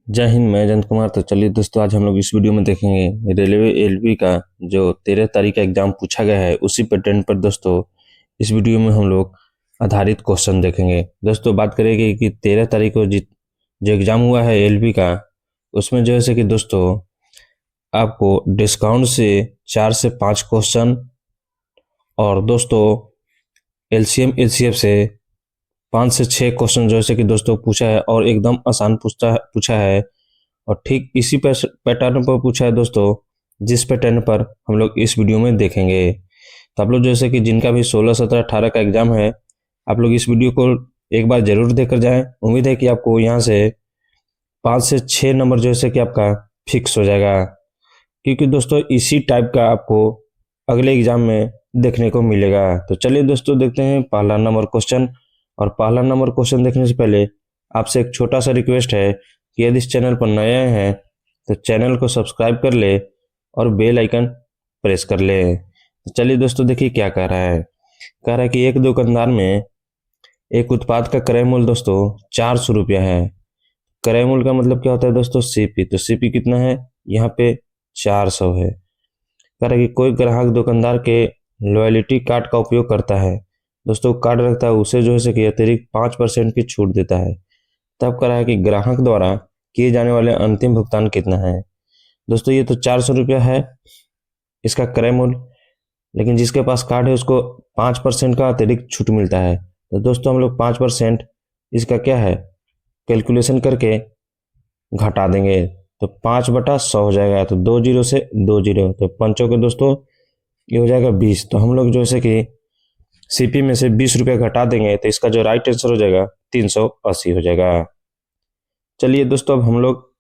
जय हिंद। मैं जयंत कुमार। तो चलिए दोस्तों, आज हम लोग इस वीडियो में देखेंगे रेलवे एलपी का जो 13 तारीख का एग्जाम पूछा गया है उसी पैटर्न पर दोस्तों इस वीडियो में हम लोग आधारित क्वेश्चन देखेंगे। दोस्तों बात करेंगे कि 13 तारीख को जो एग्जाम हुआ है एलपी का, उसमें जो है से कि दोस्तों आपको डिस्काउंट से 4 से 5 क्वेश्चन और दोस्तों एलसीएम एचसीएफ से 5 से 6 क्वेश्चन जो है से कि दोस्तों पूछा है और एकदम आसान पूछा है। और ठीक इसी पैटर्न पर पूछा है दोस्तों, जिस पैटर्न पर हम लोग इस वीडियो में देखेंगे। तो आप लोग जैसे कि जिनका भी 16, 17, 18 का एग्जाम है, आप लोग इस वीडियो को एक बार जरूर देखकर जाएं। उम्मीद है कि आपको यहाँ से 5 से 6 नंबर जो है कि आपका फिक्स हो जाएगा, क्योंकि दोस्तों इसी टाइप का आपको अगले एग्जाम में देखने को मिलेगा। तो चलिए दोस्तों देखते हैं पहला नंबर क्वेश्चन। और पहला नंबर क्वेश्चन देखने से पहले आपसे एक छोटा सा रिक्वेस्ट है कि यदि इस चैनल पर नए हैं तो चैनल को सब्सक्राइब कर ले और बेल आइकन प्रेस कर ले। तो चलिए दोस्तों देखिए क्या कह रहा है। कह रहा है कि एक दुकानदार में एक उत्पाद का क्रय मूल्य दोस्तों 400 रुपया है। क्रय मूल्य का मतलब क्या होता है दोस्तों? सीपी। तो सीपी कितना है यहाँ पे? 400 है। कह रहा है कि कोई ग्राहक दुकानदार के लॉयल्टी कार्ड का उपयोग करता है। दोस्तों कार्ड रखता है, उसे जो है से कि अतिरिक्त 5% की छूट देता है। तब कह रहा है कि ग्राहक द्वारा किए जाने वाले अंतिम भुगतान कितना है। दोस्तों ये तो 400 रुपया है इसका क्रय मूल्य, लेकिन जिसके पास कार्ड है उसको 5% का अतिरिक्त छूट मिलता है। तो दोस्तों हम लोग 5% इसका क्या है कैलकुलेशन करके घटा देंगे, तो 5/100 हो जाएगा। तो 2 जीरो से 2 जीरो, तो पंचों के दोस्तों ये हो जाएगा 20। तो हम लोग जो है कि सीपी में से 20 रुपया घटा देंगे, तो इसका जो राइट आंसर हो जाएगा 380 हो जाएगा। चलिए दोस्तों अब हम लोग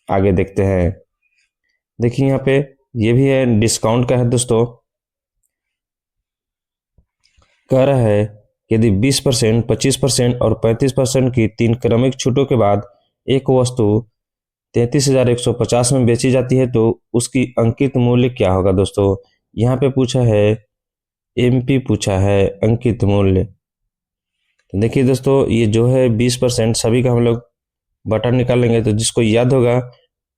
आगे देखते हैं। देखिए यहाँ पे ये भी है, डिस्काउंट का है दोस्तों। कह रहा है यदि 20%, 25% और 35% की 3 क्रमिक छूटों के बाद एक वस्तु 33,150 में बेची जाती है तो उसकी अंकित मूल्य क्या होगा। दोस्तों यहाँ पे पूछा है एमपी, पूछा है अंकित मूल्य। तो देखिए दोस्तों ये जो है 20% सभी का हम लोग बटा निकाल लेंगे, तो जिसको याद होगा हम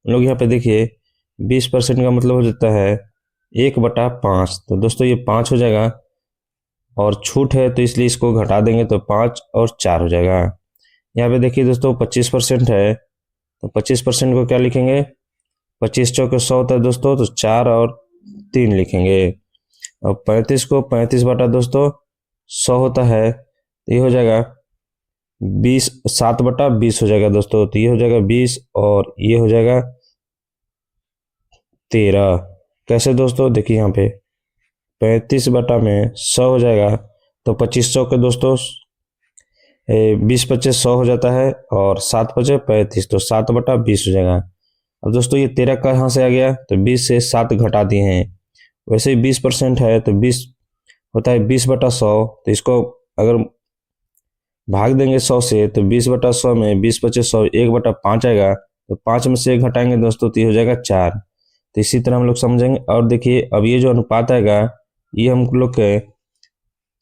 लोग यहाँ पे देखिए 20% का मतलब हो जाता है 1/5। तो दोस्तों ये 5 हो जाएगा और छूट है तो इसलिए इसको घटा देंगे, तो 5 और 4 हो जाएगा। यहाँ पे देखिए दोस्तों 25% है, तो 25% को क्या लिखेंगे? 25 चौके 100 होता है दोस्तों, तो 4 और 3 लिखेंगे। और 35 को 35 बटा दोस्तों 100 होता है, तो ये हो जाएगा 7/20 हो जाएगा दोस्तों। तो ये हो जाएगा 20 और ये हो जाएगा 13। कैसे दोस्तों? देखिए यहाँ पे 35/100 हो जाएगा, तो 2500 के दोस्तों 20 25 100 हो जाता है और 7 5 35, तो 7/20 हो जाएगा। अब दोस्तों ये 13 कहाँ से आ गया? तो 20 से 7 घटा दिए हैं। वैसे ही 20% है तो 20 होता है 20/100, तो इसको अगर भाग देंगे 100 से, तो 20/100 में 20 25 100 1/5 आएगा, तो 5 में से 1 घटाएंगे दोस्तों तो ये हो जाएगा 4। तो इसी तरह हम लोग समझेंगे। और देखिए अब ये जो अनुपात आएगा ये हम लोग के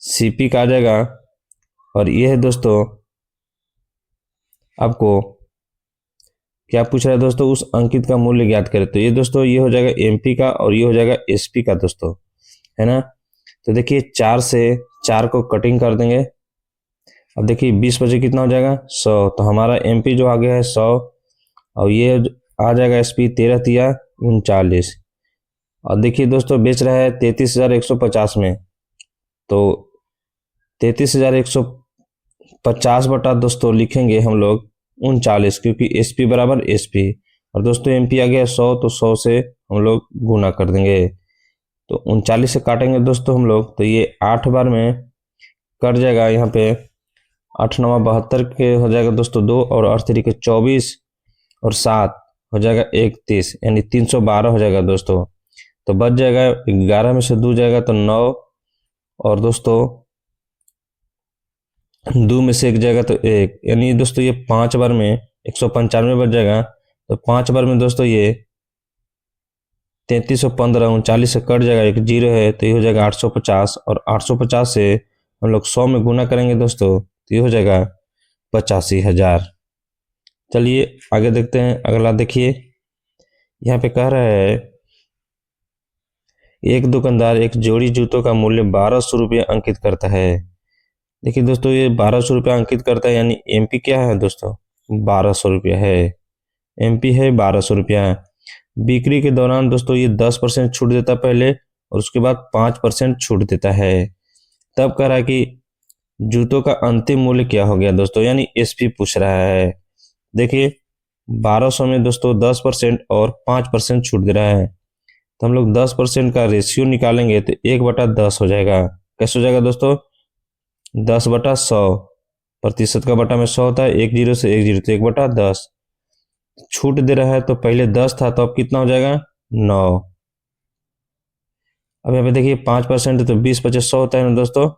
सीपी का आ जाएगा, और ये है दोस्तों आपको क्या पूछ रहा है दोस्तों? उस अंकित का मूल्य ज्ञात करें। तो ये दोस्तों ये हो जाएगा एमपी का और ये हो जाएगा एसपी का दोस्तों, है ना। तो देखिए 4 से 4 को कटिंग कर देंगे। अब देखिए 20 बजे कितना हो जाएगा? 100। तो हमारा एमपी जो आ गया है 100 और ये आ जाएगा एसपी 13 तिया 39। और देखिए दोस्तों बेच रहा है 33,150 में, तो 33,150 बटा दोस्तों लिखेंगे हम लोग 39, क्योंकि एसपी बराबर एसपी। और दोस्तों एमपी आ गया 100, तो 100 से हम लोग गुना कर देंगे, तो 39 से काटेंगे दोस्तों हम लोग, तो ये 8 बार में कट जाएगा। यहाँ पे 8 9 72 के हो जाएगा दोस्तों 2 और 8 तरीके 24 और 7 हो जाएगा 31, यानी 312 हो जाएगा दोस्तों। तो बच जाएगा 11 में से 2 जाएगा तो 9, और दोस्तों 2 में से 1 जाएगा तो 1, यानी दोस्तों ये 5 बार में 195 बच जाएगा। तो 5 बार में दोस्तों ये 3315 39 से कट जाएगा, एक जीरो है तो ये हो जाएगा 850, और 850 से हम लोग 100 में गुना करेंगे दोस्तों तो ये हो जाएगा 85,000। चलिए आगे देखते हैं। अगला देखिए, यहाँ पे कह रहा है एक दुकानदार एक जोड़ी जूतों का मूल्य 1200 रुपये अंकित करता है। देखिए दोस्तों, ये 1200 रुपया अंकित करता है, यानी एमपी क्या है दोस्तों, 1200 रुपया है। एमपी है 1200 रुपया। बिक्री के दौरान दोस्तों ये 10% छूट देता है पहले, और उसके बाद 5% छूट देता है। तब कह रहा है कि जूतों का अंतिम मूल्य क्या हो गया दोस्तों, यानी एसपी पूछ रहा है। देखिए 1200 में दोस्तों 10% और 5% छूट दे रहा है, तो हम लोग 10% का रेशियो निकालेंगे तो 1/10 हो जाएगा। कैसे हो जाएगा दोस्तों, 10/100। प्रतिशत का बटा में 100 होता है, 1 0 से 1 0 तो 1/10। छूट दे रहा है तो पहले 10 था, तो अब कितना हो जाएगा, 9। अब यहाँ पे देखिए 5% तो 20/100 होता है ना दोस्तों,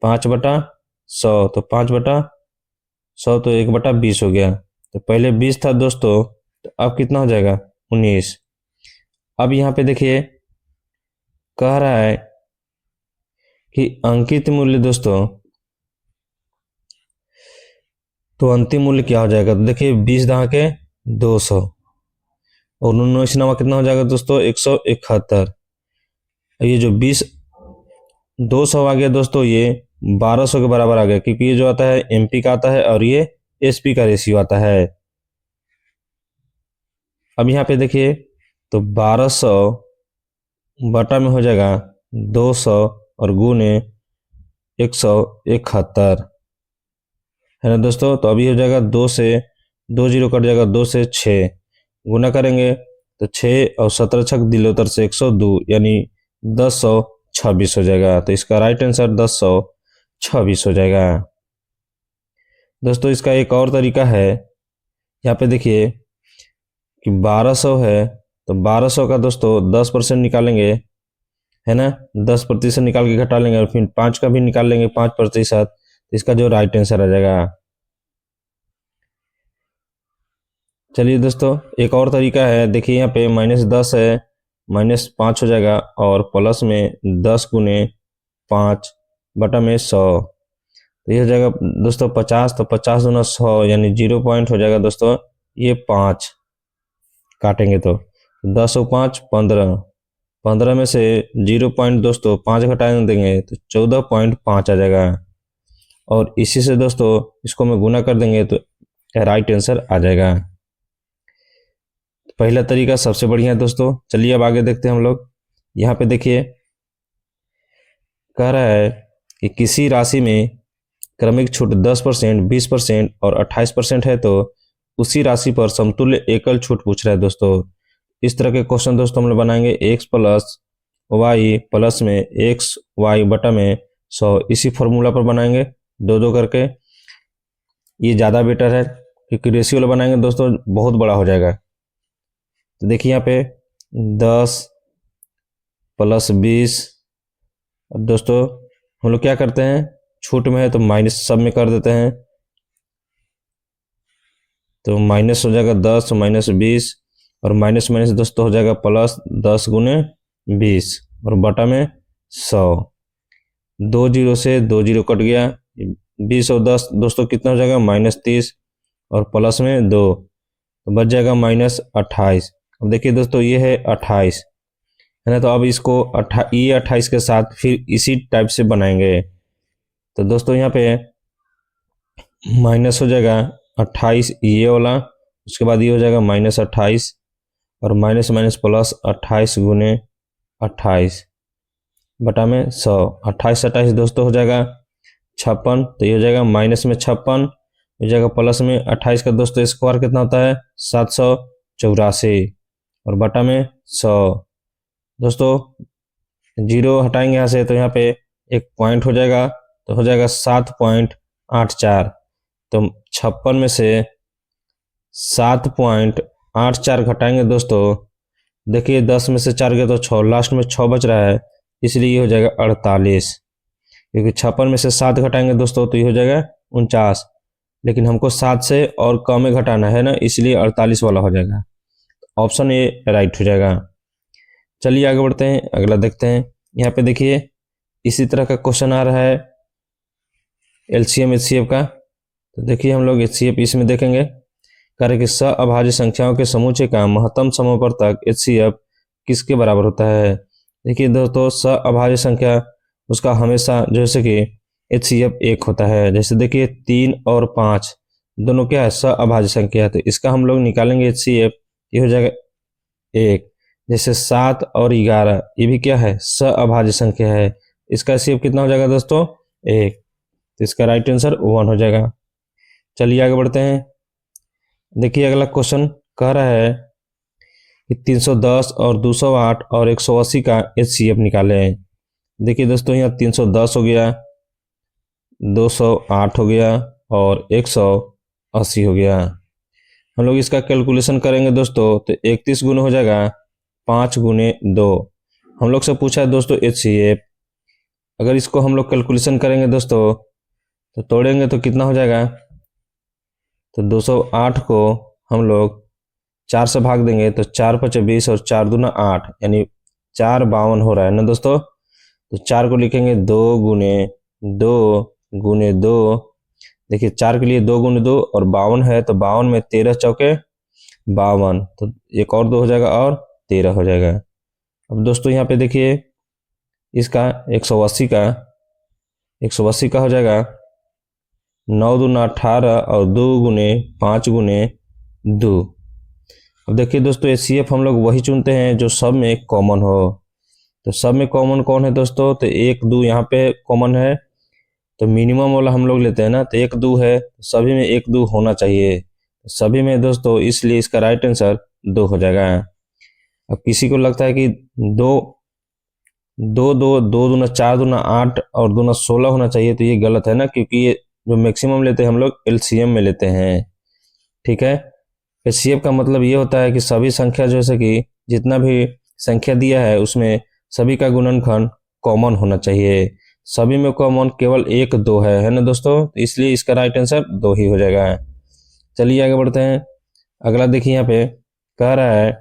5/100 तो 5/100 तो 1/20 हो गया। तो पहले 20 था दोस्तों, तो अब कितना हो जाएगा, 19। अब यहाँ पे देखिए कह रहा है कि अंकित मूल्य दोस्तों, तो अंतिम मूल्य क्या हो जाएगा, तो देखिए 20 दहा के 200 और 19 नवा कितना हो जाएगा दोस्तों, 171। ये जो 200 आ गया दोस्तों, ये 1200 के बराबर आ गया, क्योंकि ये जो आता है एमपी का आता है और ये एसपी का रेशियो आता है। अब यहाँ पे देखिए तो 1200 बटा में हो जाएगा 200 और गुने 171 है ना दोस्तों। तो अभी हो जाएगा 2 से 2 0 कट जाएगा, 2 से 6 गुना करेंगे तो 6 और 17 छक दिलोतर से 102, यानी 1026 हो जाएगा। तो इसका राइट आंसर 1026 हो जाएगा। दोस्तों इसका एक और तरीका है, यहाँ पे देखिए कि 1200 है, तो 1200 का दोस्तों 10% निकालेंगे, है ना, 10% निकाल के घटा लेंगे और फिर 5 का भी निकाल लेंगे 5%, तो इसका जो राइट आंसर आ जाएगा। चलिए दोस्तों एक और तरीका है, देखिए यहाँ पे -10 है, -5 हो जाएगा और प्लस में 10 गुने 5 बटा में 100, तो ये हो जाएगा दोस्तों 50। तो 50 गुना 100 यानी 0 पॉइंट हो जाएगा दोस्तों, ये 5 काटेंगे तो 10 और 5 15, 15 में से 0 पॉइंट दोस्तों 5 घटा देंगे तो 14.5 आ जाएगा। और इसी से दोस्तों इसको में गुना कर देंगे तो राइट आंसर आ जाएगा। पहला तरीका सबसे बढ़िया है दोस्तों। चलिए अब आगे देखते हैं हम लोग। यहाँ पे देखिए कह रहा है कि किसी राशि में क्रमिक छूट 10%, 20% और 28% है, तो उसी राशि पर समतुल्य एकल छूट पूछ रहा है दोस्तों। इस तरह के क्वेश्चन दोस्तों हम लोग बनाएंगे x प्लस वाई प्लस में एक्स वाई बटा में 100, इसी फॉर्मूला पर बनाएंगे 2-2 करके। ये ज़्यादा बेटर है क्योंकि रेशियो वाला बनाएंगे दोस्तों बहुत बड़ा हो जाएगा। तो देखिए यहाँ पे 10 प्लस 20, अब दोस्तों हम लोग क्या करते हैं, छूट में है तो माइनस सब में कर देते हैं, तो माइनस हो जाएगा 10 माइनस 20 और माइनस माइनस दोस्तों हो जाएगा प्लस 10 गुने 20 और बटा में 100। 2 0 से 2 0 कट गया, 20 और 10 दोस्तों कितना हो जाएगा, -30 और प्लस में 2, तो बच जाएगा -28। अब देखिए दोस्तों ये है 28 है ना, तो अब इसको ये 28 के साथ फिर इसी टाइप से बनाएंगे। तो दोस्तों यहाँ पे माइनस हो जाएगा 28 ये वाला, उसके बाद ये हो जाएगा -28 और माइनस माइनस प्लस 28 गुने 28 बटा में 100। 28 दोस्तों हो जाएगा 56, तो ये हो जाएगा माइनस में 56 हो जाएगा, प्लस में 28 का दोस्तों स्क्वायर कितना होता है 784 और बटा में 100। दोस्तों 0 हटाएंगे यहाँ से, तो यहाँ पे एक पॉइंट हो जाएगा, तो हो जाएगा 7.84। तो 56 में से 7.84 घटाएंगे दोस्तों, देखिए 10 में से 4 गया तो 6, लास्ट में 6 बच रहा है, इसलिए ये हो जाएगा 48। क्योंकि 56 में से 7 घटाएंगे दोस्तों तो ये हो जाएगा 49, लेकिन हमको 7 से और कम में घटाना है ना, इसलिए 48 वाला हो जाएगा। ऑप्शन ए राइट हो जाएगा। चलिए आगे बढ़ते हैं, अगला देखते हैं। यहाँ पे देखिए इसी तरह का क्वेश्चन आ रहा है एलसीएम एचसीएफ का। तो देखिए हम लोग एचसीएफ इसमें देखेंगे कह रहे कि अभाज्य संख्याओं के समूचे का महत्तम समावर्तक HCF किसके बराबर होता है। देखिए दोस्तों, अभाज्य संख्या उसका हमेशा जैसे कि HCF 1 होता है। जैसे देखिए 3 और 5 दोनों क्या है, अभाज्य संख्या है, तो इसका हम लोग निकालेंगे HCF, ये हो जाएगा 1। जैसे 7 और 11 ये भी क्या है, अभाज्य संख्या है, इसका HCF कितना हो जाएगा दोस्तों, 1। तो इसका राइट आंसर 1 हो जाएगा। चलिए आगे बढ़ते हैं। देखिए अगला क्वेश्चन कह रहा है कि 310 और 208 और 180 का HCF निकालें। देखिए दोस्तों, यहाँ 310 हो गया, 208 हो गया और 180 हो गया। हम लोग इसका कैलकुलेशन करेंगे दोस्तों, तो 31 गुना हो जाएगा 5 गुने 2। हम लोग से पूछा है दोस्तों HCF, अगर इसको हम लोग कैलकुलेशन करेंगे दोस्तों तो तोड़ेंगे तो कितना हो जाएगा, तो 208 को हम लोग 4 से भाग देंगे तो 4 5 20 और 4 दूना 8, यानी 4 52 हो रहा है ना दोस्तों। तो 4 को लिखेंगे 2 गुने 2। देखिए 4 के लिए 2 गुने 2 और 52 है, तो 52 में 13 चौके 52, तो एक और 2 हो जाएगा और 13 हो जाएगा। अब दोस्तों यहाँ पे देखिए इसका 180 का हो जाएगा 9 दूना 18 और 2 गुने 5 गुने 2। अब देखिए दोस्तों HCF हम लोग वही चुनते हैं जो सब में कॉमन हो। तो सब में कॉमन कौन है दोस्तों, तो 1 2 यहाँ पे कॉमन है, तो मिनिमम वाला हम लोग लेते हैं ना, तो 1 2 है, सभी में 1 2 होना चाहिए सभी में दोस्तों, इसलिए इसका राइट आंसर 2 हो जाएगा। अब किसी को लगता है कि 2 2 2 2 दूना 4 दूना 8 और दूना 16 होना चाहिए, तो ये गलत है ना, क्योंकि ये जो मैक्सिमम लेते हैं हम लोग LCM में लेते हैं। ठीक है, HCF का मतलब ये होता है कि सभी संख्या जैसे कि जितना भी संख्या दिया है उसमें सभी का गुणनखंड कॉमन होना चाहिए। सभी में कॉमन केवल 1 2 है ना दोस्तों, तो इसलिए इसका राइट आंसर 2 ही हो जाएगा। चलिए आगे बढ़ते हैं। अगला देखिए यहाँ पे कह रहा है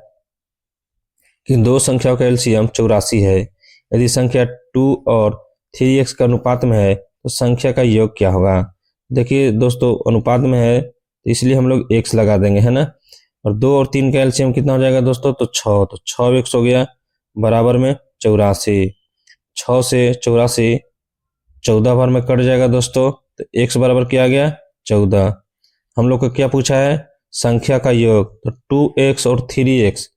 कि दो संख्याओं का LCM 84 है। यदि संख्या 2 और 3x का अनुपात में है तो संख्या का योग क्या होगा। देखिए दोस्तों अनुपात में है तो इसलिए हम लोग x लगा देंगे, है ना। और 2 और 3 का LCM कितना हो जाएगा दोस्तों, तो 6, तो 6x हो गया बराबर में 84। 6 से 84 14 बार में कट जाएगा दोस्तों, तो x बराबर क्या आ गया 14। हम लोग को क्या पूछा है, संख्या का योग, तो 2x और 3x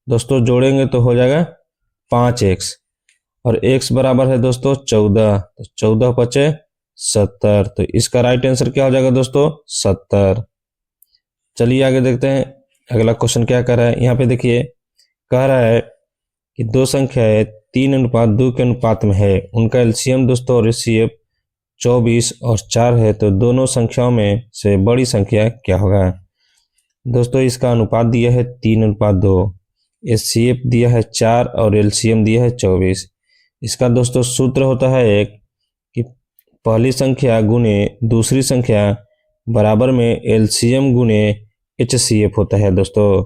दोस्तों जोड़ेंगे तो हो जाएगा 5x और x बराबर है दोस्तों 14, तो 14 पचे 70, तो इसका राइट आंसर क्या हो जाएगा दोस्तों 70। चलिए आगे देखते हैं अगला क्वेश्चन क्या कर रहा है। यहाँ पे देखिए कह रहा है कि दो संख्याएं 3:2 के अनुपात में है, उनका LCM दोस्तों और HCF 24 और 4 है, तो दोनों संख्याओं में से बड़ी संख्या क्या होगा। दोस्तों इसका अनुपात दिया है 3:2, HCF दिया है 4 और LCM दिया है 24। इसका दोस्तों सूत्र होता है एक कि पहली संख्या गुने दूसरी संख्या बराबर में LCM गुने HCF होता है दोस्तों।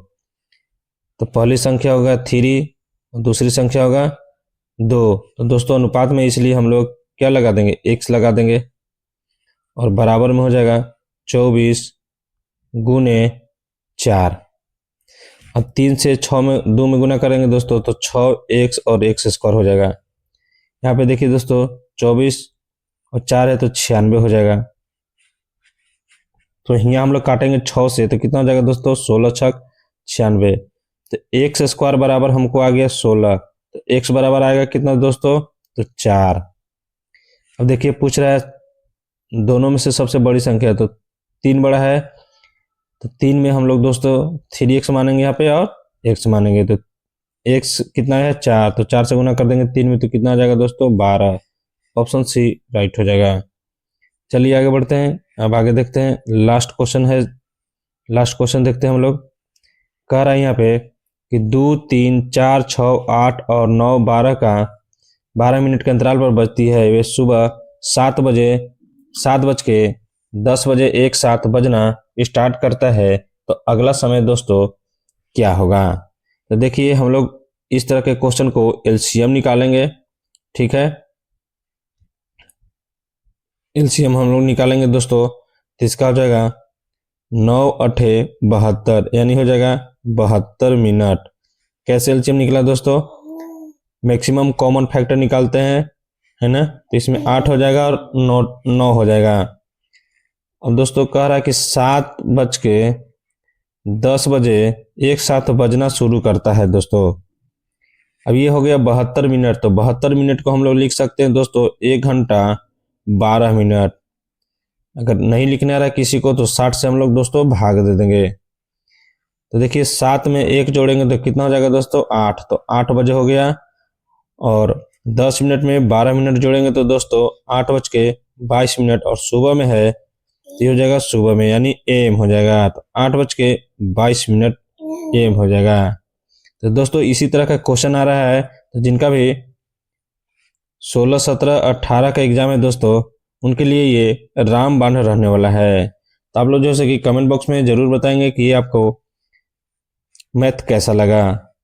तो पहली संख्या होगा 3 और दूसरी संख्या होगा 2, तो दोस्तों अनुपात में इसलिए हम लोग क्या लगा देंगे, x लगा देंगे और बराबर में हो जाएगा 24 गुने 4। अब 3 से 6 में 2 में गुना करेंगे दोस्तों, तो 6x और x² हो जाएगा। यहाँ पे देखिए दोस्तों 24 और 4 है तो 96 हो जाएगा। तो यहाँ हम लोग काटेंगे 6 से तो कितना हो जाएगा दोस्तों, 16 छक 96, तो x² बराबर हमको आ गया 16, तो x बराबर आएगा कितना दोस्तों, तो 4। अब देखिए पूछ रहा है दोनों में से सबसे बड़ी संख्या, तो 3 बड़ा है, तो 3 में हम लोग दोस्तों 3x मानेंगे यहाँ पे और x मानेंगे, तो x कितना है 4, तो 4 से गुना कर देंगे 3 में, तो कितना आ जाएगा दोस्तों 12। ऑप्शन सी राइट हो जाएगा। चलिए आगे बढ़ते हैं। अब आगे देखते हैं लास्ट क्वेश्चन है, लास्ट क्वेश्चन देखते हैं हम लोग। कह रहा है यहाँ पे कि 2 3 4 6 8 और 9 12 का 12 मिनट के अंतराल पर बजती है, वे सुबह 7 बजे एक साथ बजना स्टार्ट करता है, तो अगला समय दोस्तों क्या होगा। तो देखिए हम लोग इस तरह के क्वेश्चन को LCM निकालेंगे। ठीक है, LCM हम लोग निकालेंगे दोस्तों, तो इसका हो जाएगा 9 अठे 72 यानी हो जाएगा 72 मिनट। कैसे एलसीएम निकला दोस्तों? मैक्सिमम कॉमन फैक्टर निकालते हैं, है ना। तो इसमें 8 हो जाएगा और 9 हो जाएगा। अब दोस्तों कह रहा है कि 7:10 बजे एक साथ बजना शुरू करता है दोस्तों। अब ये हो गया 72 मिनट, तो 72 मिनट को हम लोग लिख सकते हैं दोस्तों 1 घंटा 12 मिनट। अगर नहीं लिखने आ रहा है किसी को तो 60 से हम लोग दोस्तों भाग दे देंगे। तो देखिए 7 में 1 जोड़ेंगे तो कितना हो जाएगा दोस्तों? 8। तो 8 बजे हो गया, और 10 मिनट में 12 मिनट जोड़ेंगे तो दोस्तों 8:22 और सुबह में है तो ये हो जाएगा सुबह में, यानी एम हो जाएगा। तो 8:22 एम हो जाएगा। तो दोस्तों इसी तरह का क्वेश्चन आ रहा है, तो जिनका भी 16, 17, 18 का एग्जाम है दोस्तों, उनके लिए ये रामबाण रहने वाला है। तो आप लोग जैसे कि कमेंट बॉक्स में जरूर बताएंगे कि ये आपको मैथ कैसा लगा।